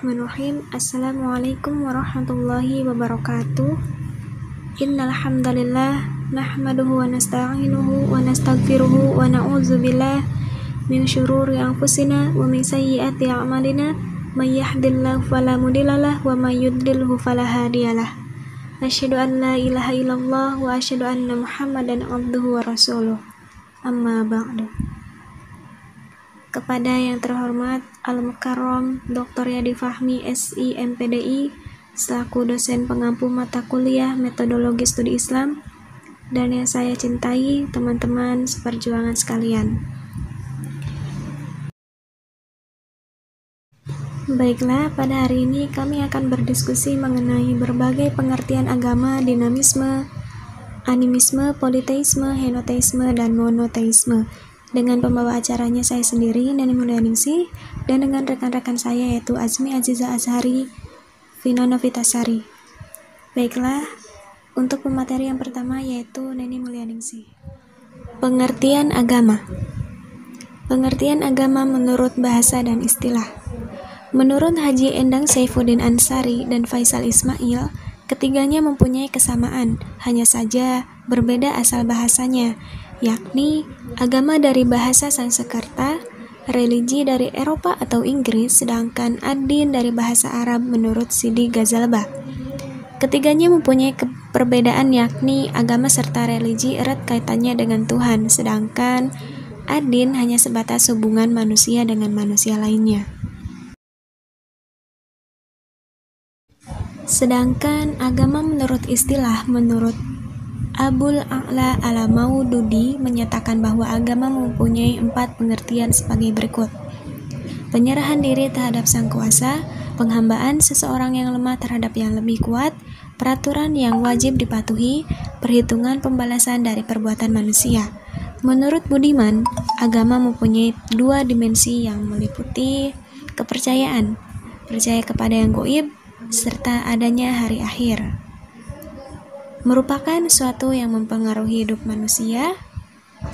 Bismillahirrahmanirrahim. Assalamualaikum warahmatullahi wabarakatuh. Innal hamdalillah nahmaduhu wa nasta'inuhu wa nastaghfiruhu wa na'udzubillah min syururi anfusina wa min sayyiati a'malina may yahdihillahu fala mudhillalah wa may yudlilhu fala hadiyalah. Asyhadu an la ilaha illallah wa asyhadu anna Muhammadan abduhu wa rasuluh. Amma ba'du. Kepada yang terhormat Al-Mukarram Dr. Yadi Fahmi SI MPDI selaku dosen pengampu mata kuliah Metodologi Studi Islam, dan yang saya cintai teman-teman seperjuangan sekalian. Baiklah, pada hari ini kami akan berdiskusi mengenai berbagai pengertian agama, dinamisme, animisme, politeisme, henoteisme, dan monoteisme. Dengan pembawa acaranya saya sendiri, Neni Mulyaningsih, dan dengan rekan-rekan saya yaitu Azmi Aziza Azhari, Vina Novitasari. Baiklah, untuk pemateri yang pertama yaitu Neni Mulyaningsih. Pengertian agama. Pengertian agama menurut bahasa dan istilah. Menurut Haji Endang Saifuddin Ansari dan Faisal Ismail, ketiganya mempunyai kesamaan, hanya saja berbeda asal bahasanya, yakni agama dari bahasa Sanskerta, religi dari Eropa atau Inggris, sedangkan ad-din dari bahasa Arab menurut Sidi Ghazalbah. Ketiganya mempunyai perbedaan, yakni agama serta religi erat kaitannya dengan Tuhan, sedangkan ad-din hanya sebatas hubungan manusia dengan manusia lainnya. Sedangkan agama menurut istilah, menurut Abul A'la Al-Maududi menyatakan bahwa agama mempunyai 4 pengertian sebagai berikut. Penyerahan diri terhadap sang kuasa, penghambaan seseorang yang lemah terhadap yang lebih kuat, peraturan yang wajib dipatuhi, perhitungan pembalasan dari perbuatan manusia. Menurut Budiman, agama mempunyai 2 dimensi yang meliputi kepercayaan, percaya kepada yang gaib, serta adanya hari akhir. Merupakan suatu yang mempengaruhi hidup manusia,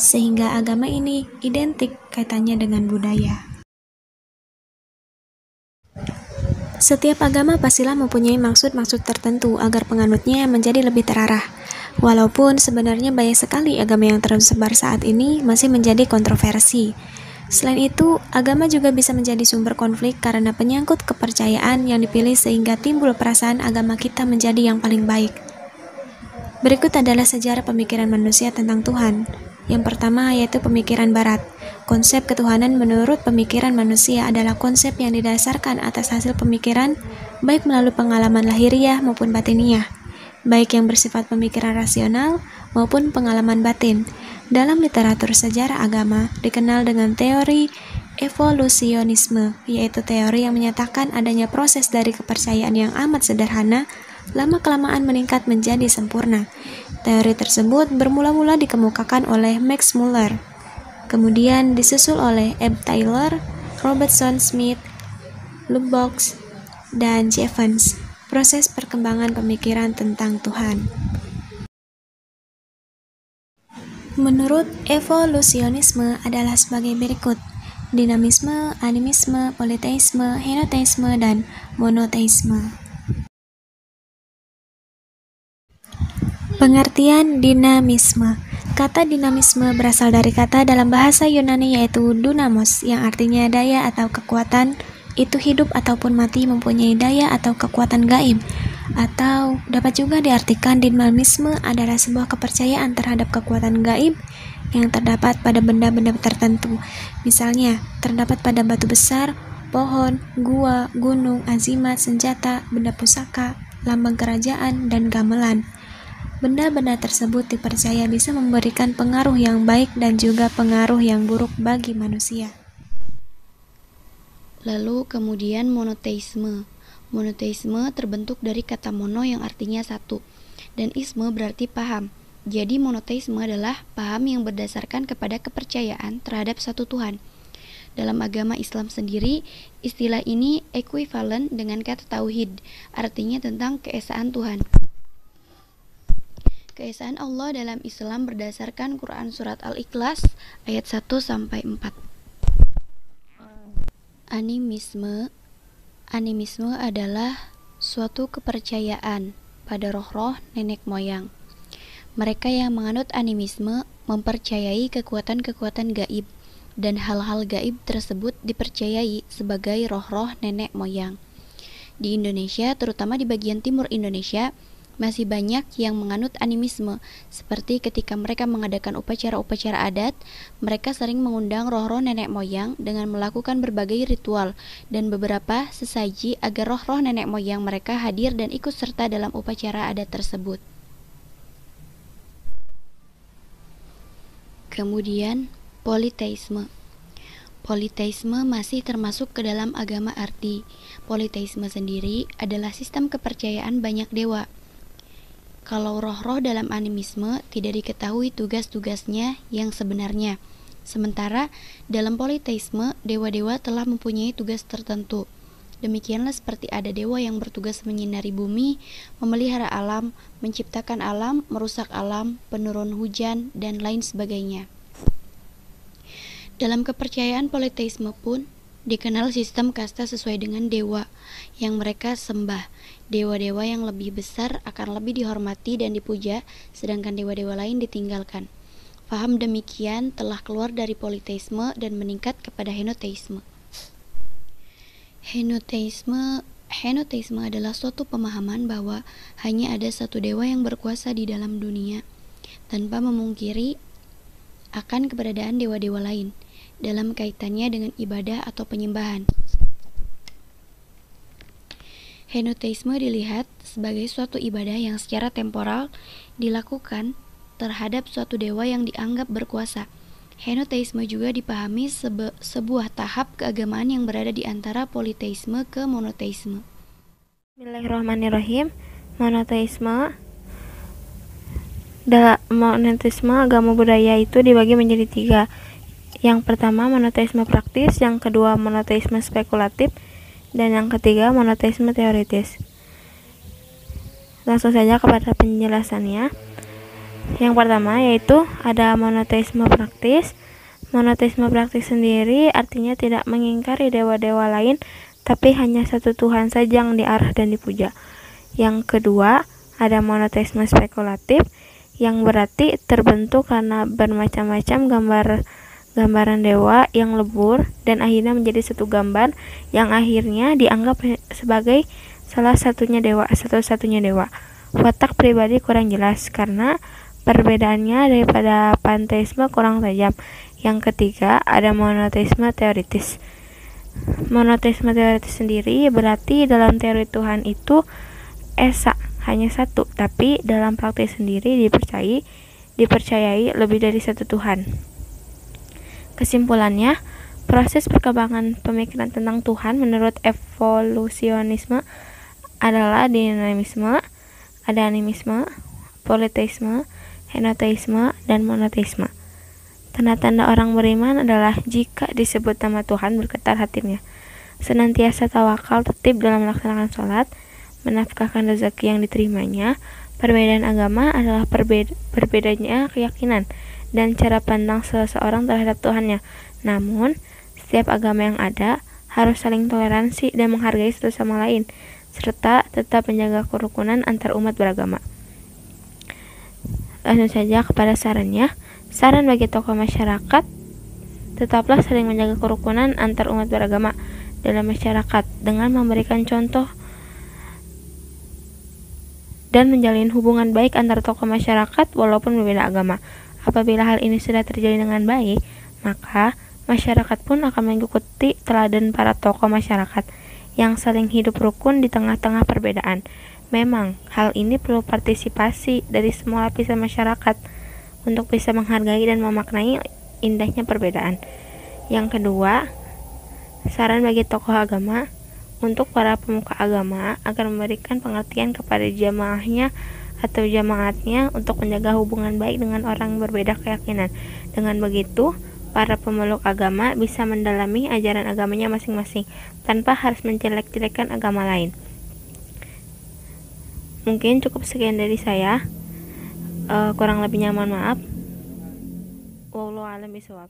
sehingga agama ini identik kaitannya dengan budaya. Setiap agama pastilah mempunyai maksud-maksud tertentu agar penganutnya menjadi lebih terarah. Walaupun sebenarnya banyak sekali agama yang tersebar saat ini masih menjadi kontroversi. Selain itu, agama juga bisa menjadi sumber konflik karena penyangkut kepercayaan yang dipilih sehingga timbul perasaan agama kita menjadi yang paling baik. Berikut adalah sejarah pemikiran manusia tentang Tuhan. Yang pertama yaitu pemikiran Barat. Konsep ketuhanan menurut pemikiran manusia adalah konsep yang didasarkan atas hasil pemikiran baik melalui pengalaman lahiriah maupun batiniah, baik yang bersifat pemikiran rasional maupun pengalaman batin. Dalam literatur sejarah agama dikenal dengan teori evolusionisme, yaitu teori yang menyatakan adanya proses dari kepercayaan yang amat sederhana lama-kelamaan meningkat menjadi sempurna. Teori tersebut bermula-mula dikemukakan oleh Max Muller, kemudian disusul oleh Ebb Taylor, Robertson Smith, Lubbock, dan Jevons. Proses perkembangan pemikiran tentang Tuhan. Menurut evolusionisme adalah sebagai berikut: dinamisme, animisme, politeisme, henoteisme, dan monoteisme. Pengertian dinamisme. Kata dinamisme berasal dari kata dalam bahasa Yunani yaitu dunamos, yang artinya daya atau kekuatan, itu hidup ataupun mati, mempunyai daya atau kekuatan gaib. Atau dapat juga diartikan dinamisme adalah sebuah kepercayaan terhadap kekuatan gaib yang terdapat pada benda-benda tertentu. Misalnya, terdapat pada batu besar, pohon, gua, gunung, azimat, senjata, benda pusaka, lambang kerajaan, dan gamelan. Benda-benda tersebut dipercaya bisa memberikan pengaruh yang baik dan juga pengaruh yang buruk bagi manusia. Lalu kemudian monoteisme. Monoteisme terbentuk dari kata mono yang artinya satu, dan isme berarti paham. Jadi monoteisme adalah paham yang berdasarkan kepada kepercayaan terhadap satu Tuhan. Dalam agama Islam sendiri, istilah ini ekuivalen dengan kata tauhid, artinya tentang keesaan Tuhan. Keesaan Allah dalam Islam berdasarkan Quran Surat Al-Ikhlas ayat 1-4. Animisme Animisme adalah suatu kepercayaan pada roh-roh nenek moyang. Mereka yang menganut animisme mempercayai kekuatan-kekuatan gaib, dan hal-hal gaib tersebut dipercayai sebagai roh-roh nenek moyang. Di Indonesia, terutama di bagian timur Indonesia, masih banyak yang menganut animisme, seperti ketika mereka mengadakan upacara-upacara adat, mereka sering mengundang roh-roh nenek moyang dengan melakukan berbagai ritual dan beberapa sesaji agar roh-roh nenek moyang mereka hadir dan ikut serta dalam upacara adat tersebut. Kemudian, politeisme. Politeisme masih termasuk ke dalam agama arti. Politeisme sendiri adalah sistem kepercayaan banyak dewa. Kalau roh-roh dalam animisme tidak diketahui tugas-tugasnya yang sebenarnya. Sementara dalam politeisme, dewa-dewa telah mempunyai tugas tertentu. Demikianlah seperti ada dewa yang bertugas menyinari bumi, memelihara alam, menciptakan alam, merusak alam, penurun hujan, dan lain sebagainya. Dalam kepercayaan politeisme pun dikenal sistem kasta sesuai dengan dewa yang mereka sembah. Dewa-dewa yang lebih besar akan lebih dihormati dan dipuja, sedangkan dewa-dewa lain ditinggalkan. Paham demikian telah keluar dari politeisme dan meningkat kepada henoteisme. Henoteisme adalah suatu pemahaman bahwa hanya ada satu dewa yang berkuasa di dalam dunia, tanpa memungkiri akan keberadaan dewa-dewa lain dalam kaitannya dengan ibadah atau penyembahan. Henoteisme dilihat sebagai suatu ibadah yang secara temporal dilakukan terhadap suatu dewa yang dianggap berkuasa. Henoteisme juga dipahami sebuah tahap keagamaan yang berada di antara politeisme ke monoteisme. Bismillahirrahmanirrahim. Monoteisme agama budaya itu dibagi menjadi 3. Yang pertama monoteisme praktis, yang kedua monoteisme spekulatif, dan yang ketiga monoteisme teoritis. Langsung saja kepada penjelasannya. Yang pertama yaitu ada monoteisme praktis. Monoteisme praktis sendiri artinya tidak mengingkari dewa-dewa lain, tapi hanya satu Tuhan saja yang diarah dan dipuja. Yang kedua ada monoteisme spekulatif, yang berarti terbentuk karena bermacam-macam gambaran dewa yang lebur dan akhirnya menjadi satu gambar yang akhirnya dianggap sebagai satu-satunya dewa. Watak pribadi kurang jelas karena perbedaannya daripada panteisme kurang tajam. Yang ketiga ada monoteisme teoritis. Monoteisme teoritis sendiri berarti dalam teori Tuhan itu esa, hanya satu, tapi dalam praktik sendiri dipercayai lebih dari satu Tuhan. Kesimpulannya, proses perkembangan pemikiran tentang Tuhan menurut evolusionisme adalah dinamisme, ada animisme, politeisme, henoteisme, dan monoteisme. Tanda-tanda orang beriman adalah jika disebut nama Tuhan bergetar hatinya, senantiasa tawakal tertib dalam melaksanakan sholat, menafkahkan rezeki yang diterimanya. Perbedaan agama adalah berbedanya keyakinan dan cara pandang seseorang terhadap Tuhannya. Namun, setiap agama yang ada harus saling toleransi dan menghargai satu sama lain, serta tetap menjaga kerukunan antar umat beragama. Langsung saja kepada sarannya. Saran bagi tokoh masyarakat, tetaplah saling menjaga kerukunan antar umat beragama dalam masyarakat dengan memberikan contoh dan menjalin hubungan baik antar tokoh masyarakat walaupun berbeda agama. Apabila hal ini sudah terjadi dengan baik, maka masyarakat pun akan mengikuti teladan para tokoh masyarakat yang saling hidup rukun di tengah-tengah perbedaan. Memang, hal ini perlu partisipasi dari semua lapisan masyarakat untuk bisa menghargai dan memaknai indahnya perbedaan. Yang kedua, saran bagi tokoh agama untuk para pemuka agama agar memberikan pengertian kepada jamaahnya atau jamaatnya untuk menjaga hubungan baik dengan orang yang berbeda keyakinan. Dengan begitu, para pemeluk agama bisa mendalami ajaran agamanya masing-masing tanpa harus menjelek-jelekan agama lain. Mungkin cukup sekian dari saya. Kurang lebihnya mohon maaf. Wallahu a'lam bishawab.